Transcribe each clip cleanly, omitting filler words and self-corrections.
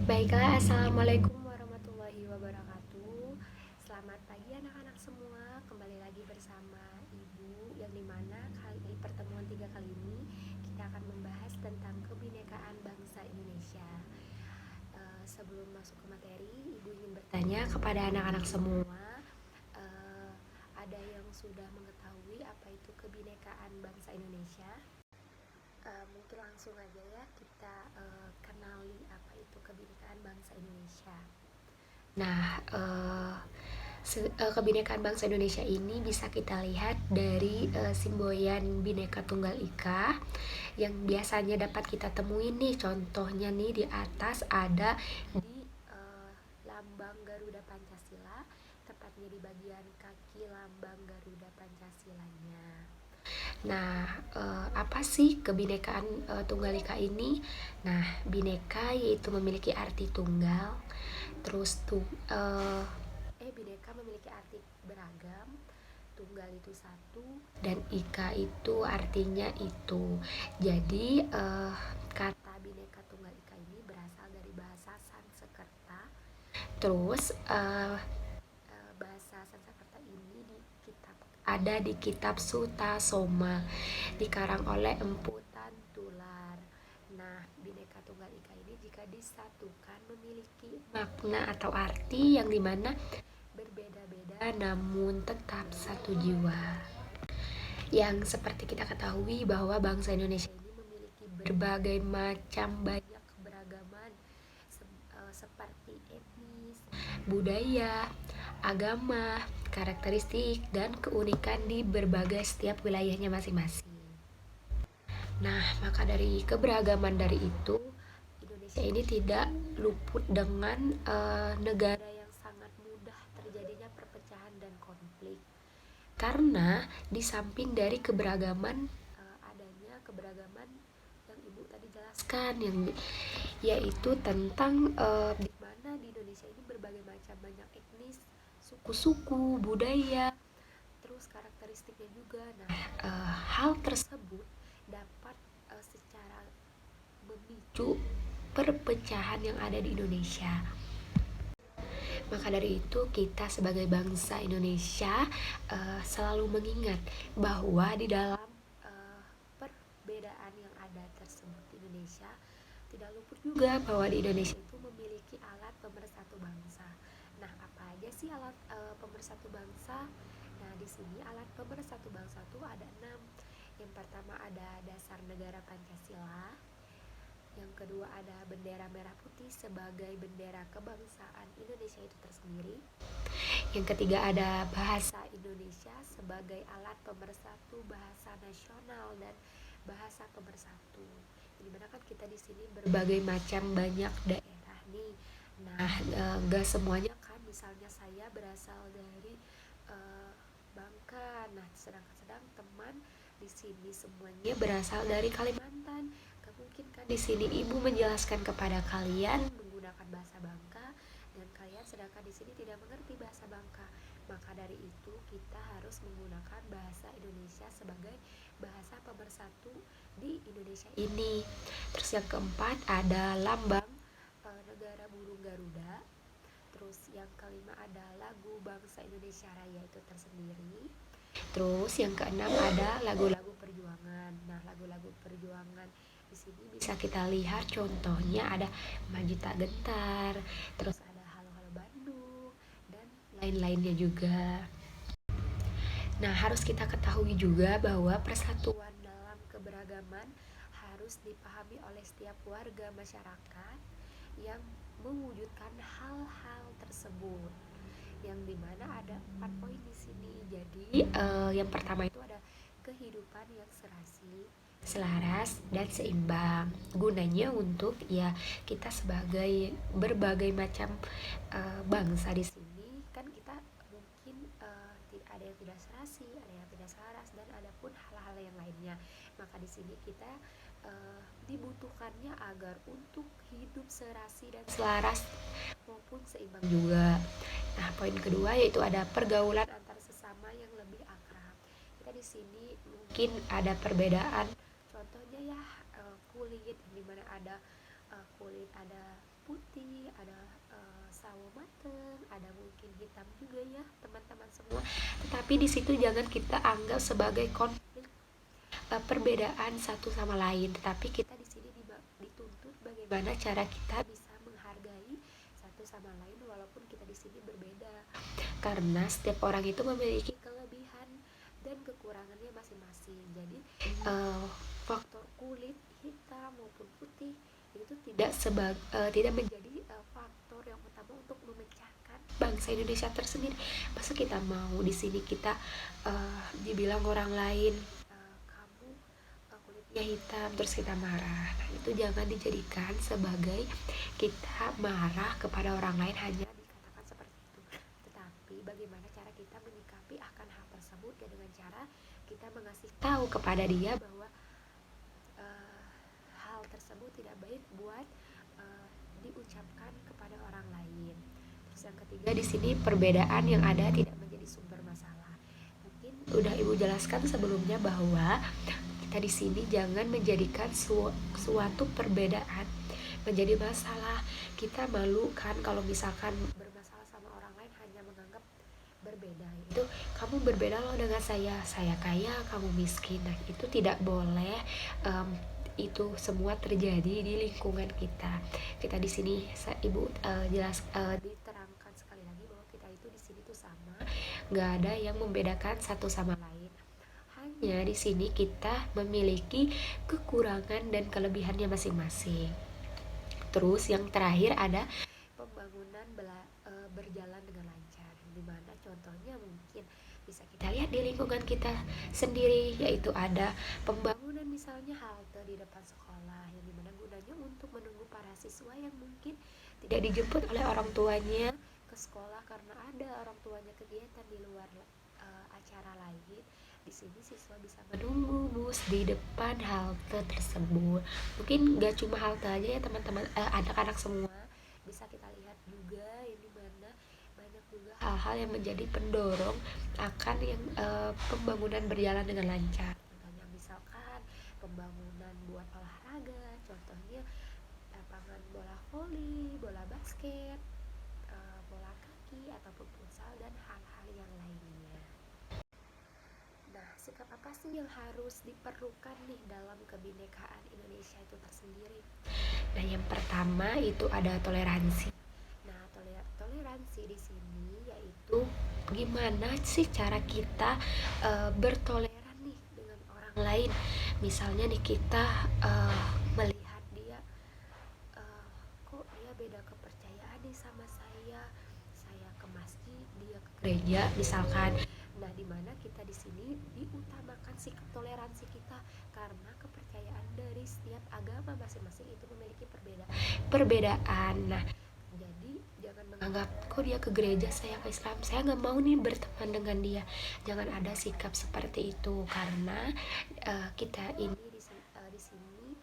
Baiklah, Assalamualaikum warahmatullahi wabarakatuh. Selamat pagi anak-anak semua. Kembali lagi bersama Ibu, yang dimana kali pertemuan 3 kali ini kita akan membahas tentang kebinekaan bangsa Indonesia. Sebelum masuk ke materi, Ibu ingin bertanya kepada anak-anak semua, eh, ada yang sudah mengetahui apa itu kebinekaan bangsa Indonesia? Mungkin langsung aja ya kita kenali apa itu kebinekaan bangsa Indonesia. Nah, kebinekaan bangsa Indonesia ini bisa kita lihat dari semboyan Bhinneka Tunggal Ika yang biasanya dapat kita temuin nih. Contohnya nih di atas ada di lambang Garuda Pancasila, tepatnya di bagian kaki lambang Garuda Pancasilanya. Nah, apa sih kebinekaan Tunggal Ika ini? Nah, bineka yaitu memiliki arti tunggal, terus bineka memiliki arti beragam, tunggal itu satu, dan ika itu artinya itu. Jadi kata bineka tunggal ika ini berasal dari bahasa Sanskerta. Terus bahasa Sanskerta ini ada di kitab Suta Soma, dikarang oleh Empu Tantular. Nah, Bhinneka Tunggal Ika ini jika disatukan memiliki makna atau arti yang dimana berbeda-beda namun tetap satu jiwa. Yang seperti kita ketahui bahwa bangsa Indonesia ini memiliki berbagai macam banyak keberagaman seperti etnis, budaya, agama, karakteristik, dan keunikan di berbagai setiap wilayahnya masing-masing. Nah, maka dari keberagaman dari itu, Indonesia ini tidak luput dengan negara yang sangat mudah terjadinya perpecahan dan konflik. Karena di samping dari keberagaman, adanya keberagaman yang Ibu tadi jelaskan, yang yaitu tentang di mana di Indonesia ini berbagai macam banyak etnis, suku-suku, budaya, terus karakteristiknya juga. Nah, hal tersebut dapat secara memicu perpecahan yang ada di Indonesia. Maka dari itu kita sebagai bangsa Indonesia selalu mengingat bahwa di dalam perbedaan yang ada tersebut di Indonesia, tidak luput juga bahwa di Indonesia itu memiliki alat pemersatu bangsa. Nah, apa aja sih alat pemersatu bangsa? Nah, di sini alat pemersatu bangsa itu ada 6. Yang pertama ada dasar negara Pancasila. Yang kedua ada bendera merah putih sebagai bendera kebangsaan Indonesia itu tersendiri. Yang ketiga ada bahasa Indonesia sebagai alat pemersatu bahasa nasional dan bahasa pemersatu. Dimana kan kita di sini berbagai macam banyak daerah nih. Nah, gak semuanya kan, misalnya saya berasal dari Bangka. Nah, sedang teman di sini semuanya berasal dari Kalimantan. Gak mungkin kan di sini ibu menjelaskan kepada kalian menggunakan bahasa Bangka dan kalian sedangkan di sini tidak mengerti bahasa Bangka. Maka dari itu kita harus menggunakan bahasa Indonesia sebagai bahasa pemersatu di Indonesia ini. Terus yang keempat ada lambang negara burung Garuda. Terus yang kelima ada lagu bangsa Indonesia Raya itu tersendiri. Terus yang keenam ada lagu-lagu perjuangan. Nah, lagu-lagu perjuangan di sini bisa kita lihat contohnya ada Maju Tak Gentar, terus ada Halo Halo Bandung, dan lain-lainnya juga. Nah, harus kita ketahui juga bahwa persatuan dalam keberagaman harus dipahami oleh setiap warga masyarakat yang mewujudkan hal-hal tersebut. Yang dimana ada 4 poin di sini. Jadi yang pertama itu ada kehidupan yang serasi, selaras, dan seimbang. Gunanya untuk ya kita sebagai berbagai macam bangsa di sini kan kita mungkin ada yang tidak serasi, ada yang tidak selaras, dan ada pun hal-hal yang lainnya. Maka di sini kita dibutuhkannya agar untuk hidup serasi dan selaras maupun seimbang juga. Nah, poin kedua yaitu ada pergaulan antar sesama yang lebih akrab. Kita di sini mungkin ada perbedaan, contohnya ya kulit, di mana ada kulit ada putih, ada sawo mateng, ada mungkin hitam juga ya teman-teman semua. Tetapi di situ jangan kita anggap sebagai konflik perbedaan satu sama lain, tetapi kita di sini dituntut bagaimana cara kita bisa menghargai satu sama lain walaupun kita di sini berbeda, karena setiap orang itu memiliki kelebihan dan kekurangannya masing-masing. Jadi faktor kulit hitam maupun putih itu tidak menjadi faktor yang utama untuk memecahkan bangsa Indonesia tersendiri. Masa kita mau di sini kita dibilang orang lain kamu kulitnya hitam terus kita marah. Nah, itu jangan dijadikan sebagai kita marah kepada orang lain hanya dikatakan seperti itu. Tetapi bagaimana cara kita menyikapi akan hal tersebut ya, dengan cara kita mengasih tahu kepada dia bahwa hal tersebut tidak baik buat diucapkan kepada orang lain. Terus yang ketiga di sini, perbedaan yang ada tidak menjadi sumber masalah. Mungkin udah Ibu jelaskan sebelumnya bahwa kita di sini jangan menjadikan suatu perbedaan menjadi masalah. Kita malu kan kalau misalkan bermasalah sama orang lain hanya menganggap berbeda. Itu kamu berbeda loh dengan saya kaya, kamu miskin. Nah, itu tidak boleh. Itu semua terjadi di lingkungan kita. Kita di sini Ibu diterangkan sekali lagi bahwa kita itu di sini tuh sama, nggak ada yang membedakan satu sama lain. Hanya di sini kita memiliki kekurangan dan kelebihannya masing-masing. Terus yang terakhir ada pembangunan berjalan dengan lancar, dimana contohnya mungkin bisa kita lihat di lingkungan kita sendiri, yaitu ada pembangunan misalnya halte di depan sekolah yang dimana gunanya untuk menunggu para siswa yang mungkin tidak dijemput oleh orang tuanya ke sekolah karena ada orang tuanya kegiatan di luar acara lain. Di sini siswa bisa menunggu bus di depan halte tersebut. Mungkin gak cuma halte aja ya teman-teman, anak-anak semua bisa kita lihat juga ini mana banyak juga hal-hal yang menjadi pendorong akan yang pembangunan berjalan dengan lancar. Contohnya misalkan pembangunan buat olahraga, contohnya lapangan bola voli, bola basket, bola kaki ataupun futsal dan hal-hal yang lainnya. Nah, sikap apa sih yang harus diperlukan nih dalam kebinekaan Indonesia itu tersendiri? Nah, yang pertama itu ada toleransi. Nah, toleransi di sini yaitu gimana sih cara kita bertoleran nih dengan orang lain. Misalnya nih kita melihat dia kok dia beda kepercayaan nih sama saya ke masjid, dia ke gereja misalkan. Nah, dimana kita di sini diutamakan sikap toleransi kita karena kepercayaan dari setiap agama masing-masing itu memiliki perbedaan. Nah, jadi jangan menganggap kok dia ke gereja saya ke Islam, saya nggak mau nih berteman dengan dia. Jangan ada sikap seperti itu karena kita ini di sini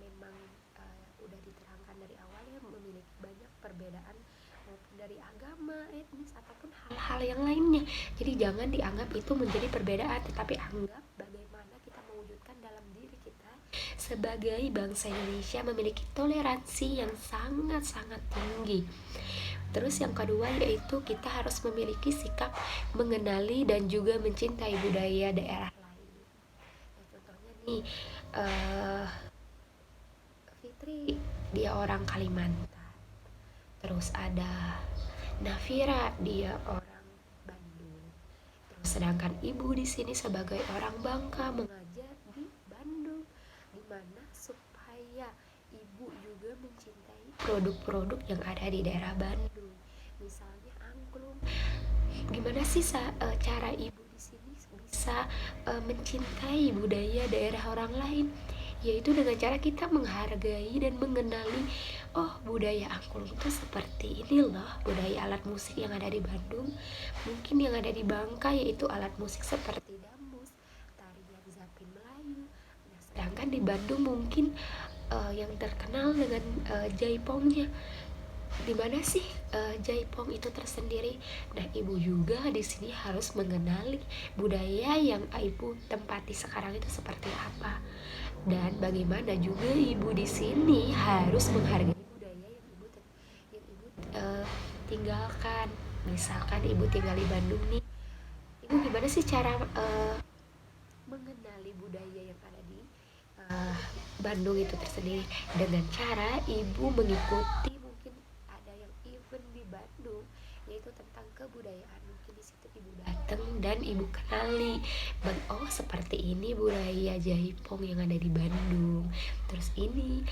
memang udah diterangkan dari awal ya, memiliki banyak perbedaan maupun dari agama, etnis ataupun hal-hal yang lainnya. Jadi jangan dianggap itu menjadi perbedaan, tetapi anggap bagaimana kita mewujudkan dalam diri kita sebagai bangsa Indonesia memiliki toleransi yang sangat-sangat tinggi. Terus yang kedua yaitu kita harus memiliki sikap mengenali dan juga mencintai budaya daerah lain. Nah, contohnya nih Fitri dia orang Kalimantan. Terus ada Nafira dia orang Bandung. Terus sedangkan ibu di sini sebagai orang Bangka mengajar di Bandung, dimana supaya ibu juga mencintai produk-produk yang ada di daerah Bandung. Misalnya angklung. Gimana sih cara ibu di sini bisa mencintai budaya daerah orang lain? Yaitu dengan cara kita menghargai dan mengenali, oh budaya angklung itu seperti ini loh, budaya alat musik yang ada di Bandung. Mungkin yang ada di Bangka yaitu alat musik seperti dambus, tarian zapin Melayu. Nah, sedangkan di Bandung mungkin yang terkenal dengan jaipongnya. Di mana sih jaipong itu tersendiri? Nah, ibu juga di sini harus mengenali budaya yang ibu tempati sekarang itu seperti apa. Dan bagaimana juga ibu di sini harus menghargai budaya yang ibu misalkan ibu tinggal di Bandung nih, ibu gimana sih cara mengenali budaya yang ada di uh, Bandung itu tersendiri? Dengan cara ibu mengikuti, mungkin ada yang event di Bandung yaitu tentang kebudayaan, mungkin di situ ibu datang dan ibu kenali, oh seperti ini budaya Jaipong yang ada di Bandung, terus ini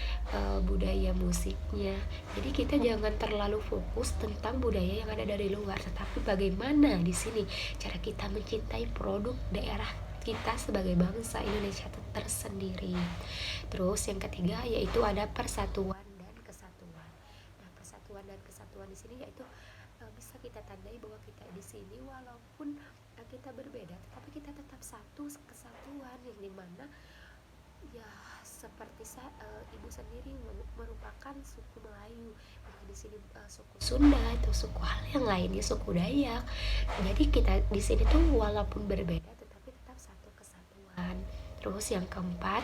budaya musiknya. Jadi kita jangan terlalu fokus tentang budaya yang ada dari luar, tetapi bagaimana di sini cara kita mencintai produk daerah kita sebagai bangsa Indonesia tersendiri. Terus yang ketiga yaitu ada persatuan dan kesatuan. Nah, persatuan dan kesatuan di sini yaitu bisa kita tandai bahwa kita di sini walaupun kita berbeda, tetapi kita tetap satu kesatuan, yang dimana ya seperti ibu sendiri merupakan suku Melayu, di sini suku Sunda atau suku hal yang lainnya suku Dayak. Jadi kita di sini tuh walaupun berbeda tetapi tetap satu kesatuan. Terus yang keempat,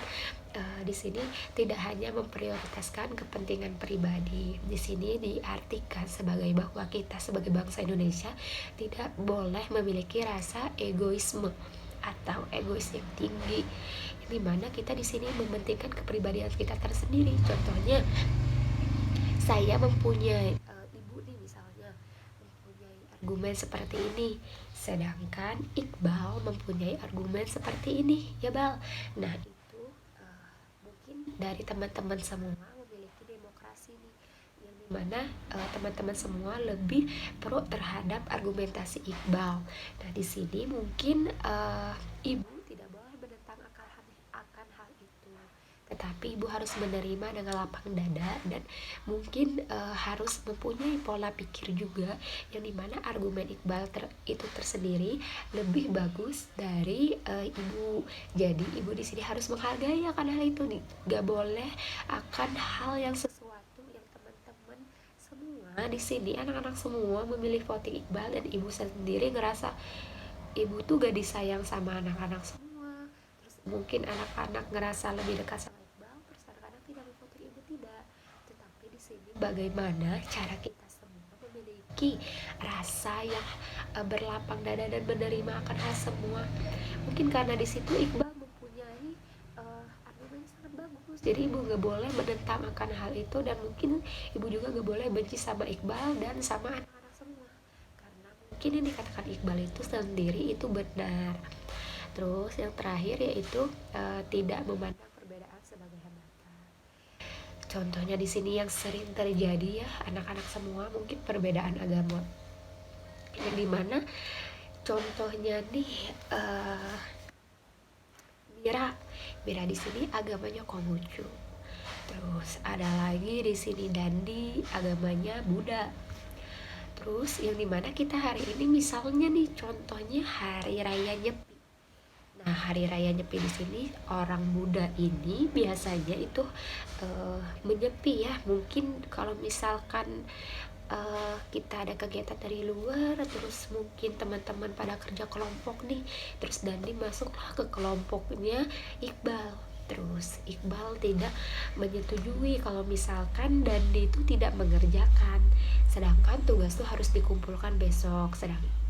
di sini tidak hanya memprioritaskan kepentingan pribadi. Di sini diartikan sebagai bahwa kita sebagai bangsa Indonesia tidak boleh memiliki rasa egoisme atau egois yang tinggi, di mana kita di sini mementingkan kepribadian kita tersendiri. Contohnya, saya mempunyai ibu nih misalnya mempunyai argumen seperti ini, sedangkan Iqbal mempunyai argumen seperti ini, ya Bal. Nah itu mungkin dari teman-teman semua memiliki demokrasi nih, yang dimana teman-teman semua lebih pro terhadap argumentasi Iqbal. Nah di sini mungkin ibu tidak boleh menentang akan hal itu, tetapi ibu harus menerima dengan lapang dada, dan mungkin harus mempunyai pola pikir juga, yang dimana argumen Iqbal itu tersendiri lebih bagus dari ibu. Jadi ibu di sini harus menghargai akan hal itu, gak boleh akan hal yang sesuatu yang teman-teman semua di sini, anak-anak semua memilih voting Iqbal, dan ibu sendiri ngerasa ibu tuh gak disayang sama anak-anak semua. Terus mungkin anak-anak ngerasa lebih dekat sama Iqbal, terus anak-anak tidak memvoting ibu, tidak. Tetapi di sini bagaimana cara kita semua memiliki rasa yang berlapang dada dan menerima akan hal semua. Mungkin karena di situ Iqbal mempunyai argumen yang sangat bagus, jadi ibu gak boleh menentang akan hal itu, dan mungkin ibu juga gak boleh benci sama Iqbal dan sama anak-anak semua, karena mungkin yang dikatakan Iqbal itu sendiri itu benar. Terus yang terakhir yaitu tidak memandang perbedaan sebagai hambatan. Contohnya di sini yang sering terjadi ya, anak-anak semua mungkin perbedaan agama, yang dimana contohnya nih Mira di sini agamanya Konghucu. Terus ada lagi di sini Dandi, agamanya Buddha. Terus yang dimana kita hari ini misalnya nih contohnya hari raya Nyepi. Nah hari raya Nyepi di sini orang Buddha ini biasanya itu menyepi ya. Mungkin kalau misalkan kita ada kegiatan dari luar, terus mungkin teman-teman pada kerja kelompok nih, terus Dandi masuklah ke kelompoknya Iqbal. Terus Iqbal tidak menyetujui kalau misalkan Dandi itu tidak mengerjakan, sedangkan tugas tuh harus dikumpulkan besok.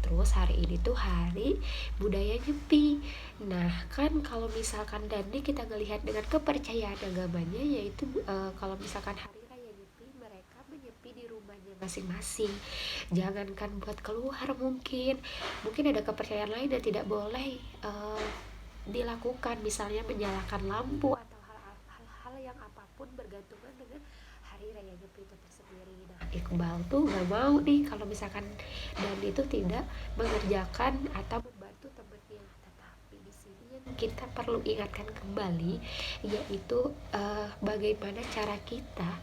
Terus hari ini tuh hari budaya Nyepi. Nah kan kalau misalkan Dandi kita ngelihat dengan kepercayaan agamanya, yaitu kalau misalkan hari raya Nyepi mereka menyepi di rumahnya masing-masing, jangankan buat keluar, mungkin ada kepercayaan lain yang tidak boleh dilakukan, misalnya menyalakan lampu atau hal-hal yang apapun bergantungan dengan hari raya Nyepi itu tersendiri. Nah Iqbal tuh gak mau nih kalau misalkan dan itu tidak mengerjakan atau membantu temannya. Tetapi di sini yang kita perlu ingatkan kembali yaitu bagaimana cara kita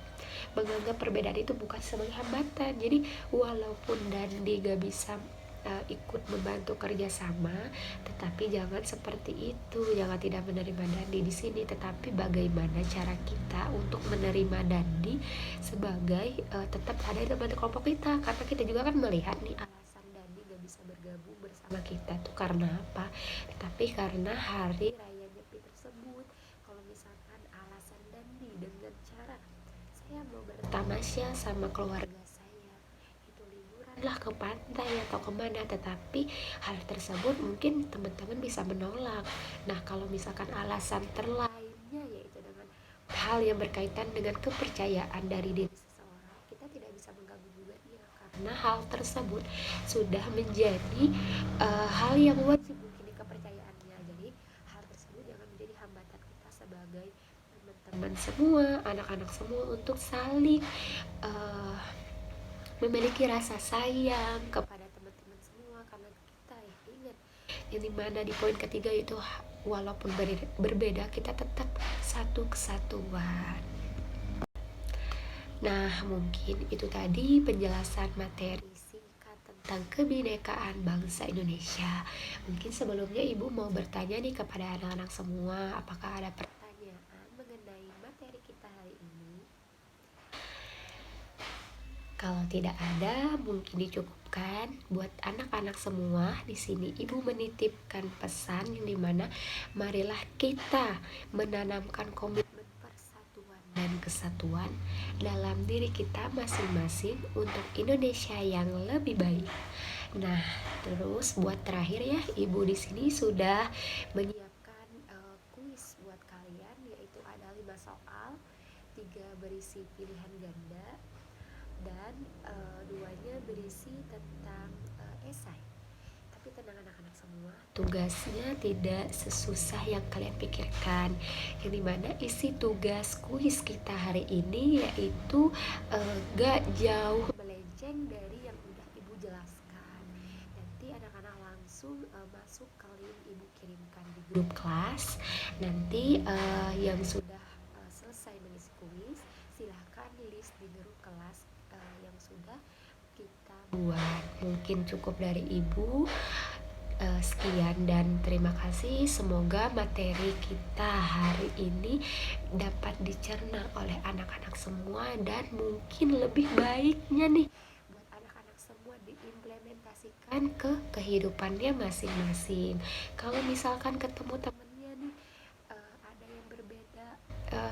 menganggap perbedaan itu bukan sebagai hambatan. Jadi walaupun Dandi gak bisa ikut membantu kerjasama, tetapi jangan seperti itu, jangan tidak menerima Dandi di sini. Tetapi bagaimana cara kita untuk menerima Dandi sebagai tetap ada di teman kelompok kita, karena kita juga kan melihat nih alasan Dandi gak bisa bergabung bersama kita tuh karena apa, tapi karena hari raya Nyepi tersebut. Kalau misalkan alasan Dandi dengan cara saya mau bertamasya sama keluarga saya, itu liburan lah ke pantai atau kemana, tetapi hal tersebut mungkin teman-teman bisa menolak. Nah, kalau misalkan alasan terlainnya yaitu dengan hal yang berkaitan dengan kepercayaan dari diri seseorang, kita tidak bisa mengganggu gugatnya karena hal tersebut sudah menjadi hal yang wajib mungkin di kepercayaannya. Jadi hal tersebut jangan menjadi hambatan kita sebagai teman-teman semua, anak-anak semua untuk saling uh, memiliki rasa sayang kepada teman-teman semua, karena kita ya ingat yang dimana di poin ketiga itu walaupun berbeda kita tetap satu kesatuan. Nah, mungkin itu tadi penjelasan materi singkat tentang kebinekaan bangsa Indonesia. Mungkin sebelumnya Ibu mau bertanya nih kepada anak-anak semua, apakah ada pertanyaan mengenai materi kita hari ini? Kalau tidak ada, mungkin dicukupkan buat anak-anak semua. Di sini Ibu menitipkan pesan yang dimana marilah kita menanamkan komitmen persatuan dan kesatuan dalam diri kita masing-masing untuk Indonesia yang lebih baik. Nah, terus buat terakhir ya, Ibu di sini sudah menyiapkan kuis buat kalian, yaitu ada 5 soal, 3 berisi pilihan ganda dan duanya berisi tentang esai. Tapi tenang anak-anak semua, tugasnya tidak sesusah yang kalian pikirkan. Yang dimana isi tugas kuis kita hari ini yaitu gak jauh melenceng dari yang udah Ibu jelaskan. Nanti anak-anak langsung masuk ke link Ibu kirimkan di grup kelas. Nanti yang sudah selesai mengisi kuis, silahkan list di grup kelas yang sudah kita buat. Mungkin cukup dari Ibu. Sekian dan terima kasih. Semoga materi kita hari ini dapat dicerna oleh anak-anak semua dan mungkin lebih baiknya nih buat anak-anak semua diimplementasikan ke kehidupannya masing-masing. Kalau misalkan ketemu temennya nih ada yang berbeda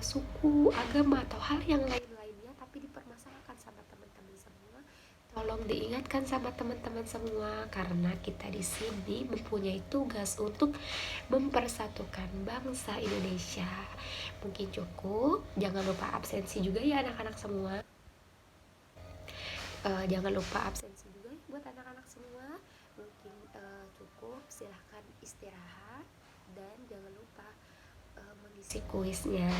suku, agama atau hal yang lain-lainnya tapi dipermasalahkan sama teman-teman semua, tolong diingatkan sama teman-teman semua karena kita di sini mempunyai tugas untuk mempersatukan bangsa Indonesia. Mungkin cukup, jangan lupa absensi juga ya anak-anak semua. Jangan lupa absensi juga buat anak-anak semua. Mungkin cukup, silahkan istirahat dan jangan lupa mengisi kuisnya.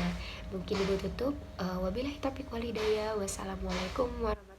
Mungkin Ibu tutup. Wabillahi taufiq walhidayah. Wassalamualaikum warahmatullahi wabarakatuh.